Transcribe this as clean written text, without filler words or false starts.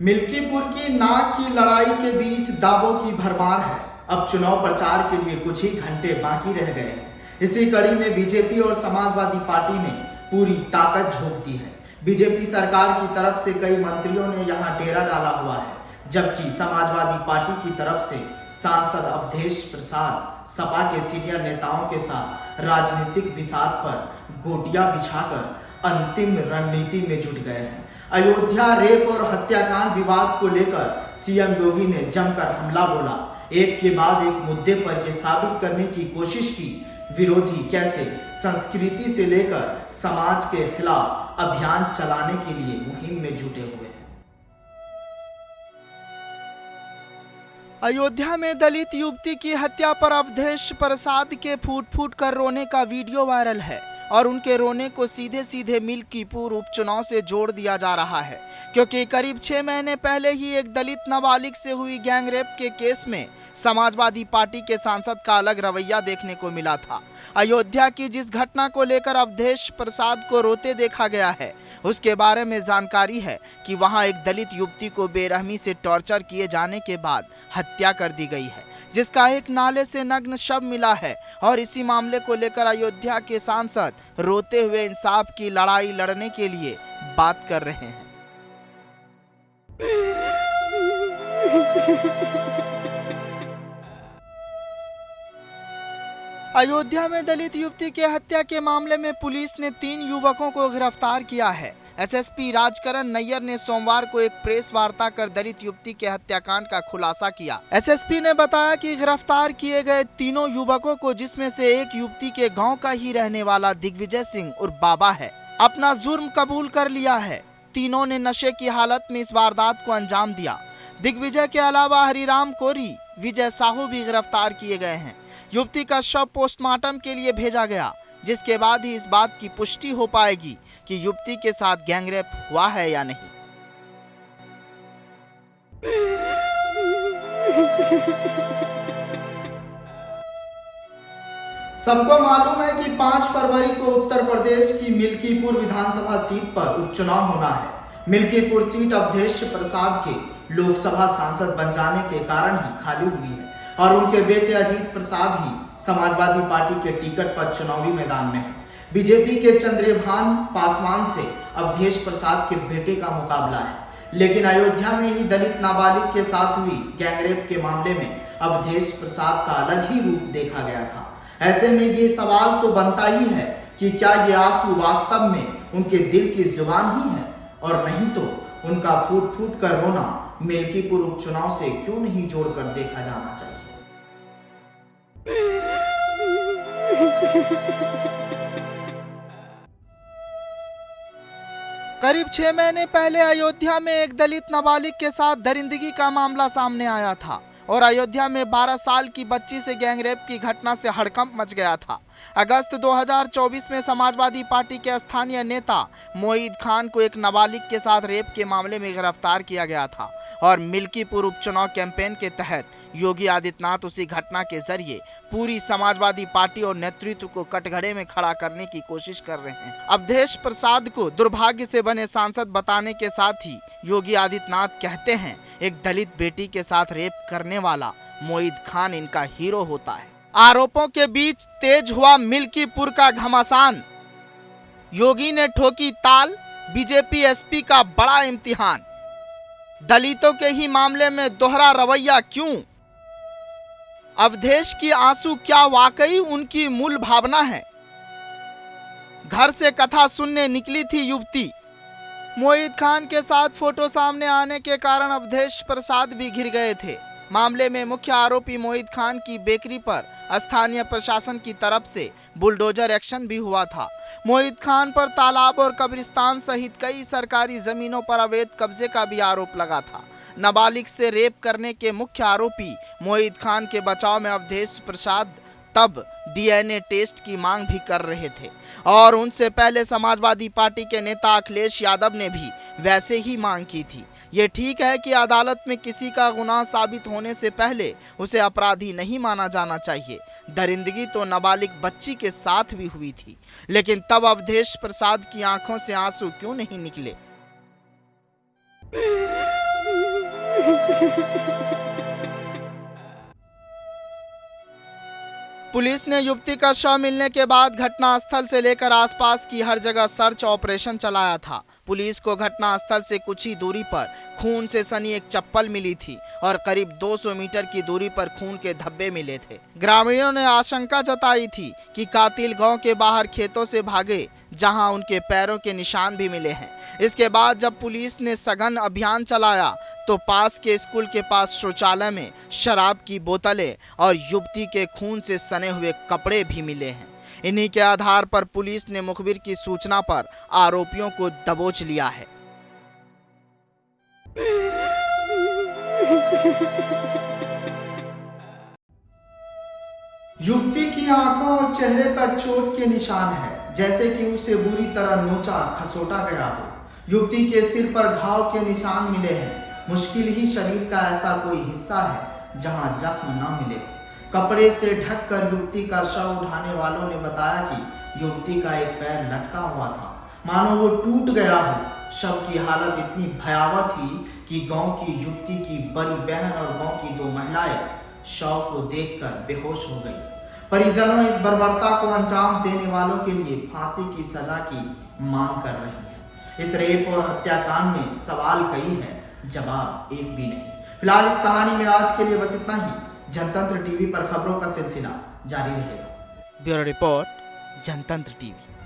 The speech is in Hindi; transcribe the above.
मिल्कीपुर की नाक की लड़ाई के बीच दावों की भरमार है। अब चुनाव प्रचार के लिए कुछ ही घंटे बाकी रह गए हैं। इसी कड़ी में बीजेपी और समाजवादी पार्टी ने पूरी ताकत झोंक दी है। बीजेपी सरकार की तरफ से कई मंत्रियों ने यहां डेरा डाला हुआ है, जबकि समाजवादी पार्टी की तरफ से सांसद अवधेश प्रसाद सपा के सीनियर नेताओं के साथ राजनीतिक विषाद पर गोटियां बिछाकर अंतिम रणनीति में जुट गए हैं। अयोध्या रेप और हत्याकांड विवाद को लेकर सीएम योगी ने जमकर हमला बोला। एक के बाद एक मुद्दे पर यह साबित करने की कोशिश की विरोधी कैसे संस्कृति से लेकर समाज के खिलाफ अभियान चलाने के लिए मुहिम में जुटे हुए हैं। अयोध्या में दलित युवती की हत्या पर अवधेश प्रसाद के फूट फूट कर रोने का वीडियो वायरल है और उनके रोने को सीधे सीधे मिल्कीपुर उपचुनाव से जोड़ दिया जा रहा है, क्योंकि करीब 6 महीने पहले ही एक दलित नाबालिग से हुई गैंगरेप के केस में समाजवादी पार्टी के सांसद का अलग रवैया देखने को मिला था। अयोध्या की जिस घटना को लेकर अवधेश प्रसाद को रोते देखा गया है, उसके बारे में जानकारी है कि वहां एक दलित युवती को बेरहमी से टॉर्चर किए जाने के बाद हत्या कर दी गई है, जिसका एक नाले से नग्न शव मिला है। और इसी मामले को लेकर अयोध्या के सांसद रोते हुए इंसाफ की लड़ाई लड़ने के लिए बात कर रहे हैं। अयोध्या में दलित युवती के हत्या के मामले में पुलिस ने 3 युवकों को गिरफ्तार किया है। एसएसपी राजकरण नैयर ने सोमवार को एक प्रेस वार्ता कर दलित युवती के हत्याकांड का खुलासा किया। एसएसपी ने बताया कि गिरफ्तार किए गए तीनों युवकों को, जिसमें से एक युवती के गांव का ही रहने वाला दिग्विजय सिंह उर्फ बाबा है, अपना जुर्म कबूल कर लिया है। तीनों ने नशे की हालत में इस वारदात को अंजाम दिया। दिग्विजय के अलावा हरिराम कोरी, विजय साहू भी गिरफ्तार किए गए हैं। युवती का शव पोस्टमार्टम के लिए भेजा गया, जिसके बाद ही इस बात की पुष्टि हो पाएगी कि युवती के साथ गैंगरेप हुआ है या नहीं। सबको मालूम है कि 5 फरवरी को उत्तर प्रदेश की मिल्कीपुर विधानसभा सीट पर उपचुनाव होना है। मिल्कीपुर सीट अवधेश प्रसाद के लोकसभा सांसद बन जाने के कारण ही खाली हुई है और उनके बेटे अजीत प्रसाद ही समाजवादी पार्टी के टिकट पर चुनावी मैदान में है। बीजेपी के चंद्रभान पासवान से अवधेश प्रसाद के बेटे का मुकाबला है, लेकिन अयोध्या में ही दलित नाबालिग के साथ हुई गैंगरेप के मामले में अवधेश प्रसाद का अलग ही रूप देखा गया था। ऐसे में ये सवाल तो बनता ही है कि क्या ये आंसू वास्तव में उनके दिल की जुबान ही है, और नहीं तो उनका फूट फूट कर रोना मिल्कीपुर उपचुनाव से क्यों नहीं जोड़कर देखा जाना चाहिए। करीब 6 महीने पहले अयोध्या में एक दलित नाबालिग के साथ दरिंदगी का मामला सामने आया था और अयोध्या में 12 साल की बच्ची से गैंगरेप की घटना से हड़कंप मच गया था। अगस्त 2024 में समाजवादी पार्टी के स्थानीय नेता मोईद खान को एक नाबालिग के साथ रेप के मामले में गिरफ्तार किया गया था और मिल्कीपुर उपचुनाव कैंपेन के तहत योगी आदित्यनाथ उसी घटना के जरिए पूरी समाजवादी पार्टी और नेतृत्व को कटघरे में खड़ा करने की कोशिश कर रहे हैं। अवधेश प्रसाद को दुर्भाग्य से बने सांसद बताने के साथ ही योगी आदित्यनाथ कहते हैं एक दलित बेटी के साथ रेप करने वाला मोईद खान इनका हीरो होता है। आरोपों के बीच तेज हुआ मिल्कीपुर का घमासान। योगी ने ठोकी ताल, बीजेपी एसपी का बड़ा इम्तिहान। दलितों के ही मामले में दोहरा रवैया क्यों? अवधेश की आंसू क्या वाकई उनकी मूल भावना है? घर से कथा सुनने निकली थी युवती। मोईद खान के साथ फोटो सामने आने के कारण अवधेश प्रसाद भी घिर गए थे। मामले में मुख्य आरोपी मोईद खान की बेकरी पर स्थानीय प्रशासन की तरफ से बुलडोजर एक्शन भी हुआ था। मोईद खान पर तालाब और कब्रिस्तान सहित कई सरकारी जमीनों पर अवैध कब्जे का भी आरोप लगा था। नाबालिग से रेप करने के मुख्य आरोपी मोईद खान के बचाव में अवधेश प्रसाद तब डीएनए टेस्ट की मांग भी कर रहे थे और उनसे पहले समाजवादी पार्टी के नेता अखिलेश यादव ने भी वैसे ही मांग की थी। ये ठीक है कि अदालत में किसी का गुनाह साबित होने से पहले उसे अपराधी नहीं माना जाना चाहिए। दरिंदगी तो नाबालिग बच्ची के साथ भी हुई थी, लेकिन तब अवधेश प्रसाद की आंखों से आंसू क्यों नहीं निकले? पुलिस ने युवती का शव मिलने के बाद घटनास्थल से लेकर आसपास की हर जगह सर्च ऑपरेशन चलाया था। पुलिस को घटनास्थल से कुछ ही दूरी पर खून से सनी एक चप्पल मिली थी और करीब 200 मीटर की दूरी पर खून के धब्बे मिले थे। ग्रामीणों ने आशंका जताई थी कि कातिल गांव के बाहर खेतों से भागे, जहां उनके पैरों के निशान भी मिले हैं। इसके बाद जब पुलिस ने सघन अभियान चलाया तो पास के स्कूल के पास शौचालय में शराब की बोतलें और युवती के खून से सने हुए कपड़े भी मिले हैं। इन्हीं के आधार पर पुलिस ने मुखबिर की सूचना पर आरोपियों को दबोच लिया है। युवती की आंखों और चेहरे पर चोट के निशान है, जैसे कि उसे बुरी तरह नोचा खसोटा गया हो। युवती के सिर पर घाव के निशान मिले हैं। मुश्किल ही शरीर का ऐसा कोई हिस्सा है जहां जख्म न मिले। कपड़े से ढककर युवती का शव उठाने वालों ने बताया कि युवती का एक पैर लटका हुआ था, मानो वो टूट गया हो। शव की हालत इतनी भयावह थी कि गांव की युवती की बड़ी बहन और गांव की 2 महिलाएं शव को देखकर बेहोश हो गई। परिजनों इस बर्बरता को अंजाम देने वालों के लिए फांसी की सजा की मांग कर रही है। इस रेप और हत्याकांड में सवाल कई है, जवाब एक भी नहीं। फिलहाल इस कहानी में आज के लिए बस इतना ही। जनतंत्र टीवी पर खबरों का सिलसिला जारी रहेगा। ब्यूरो रिपोर्ट, जनतंत्र टीवी।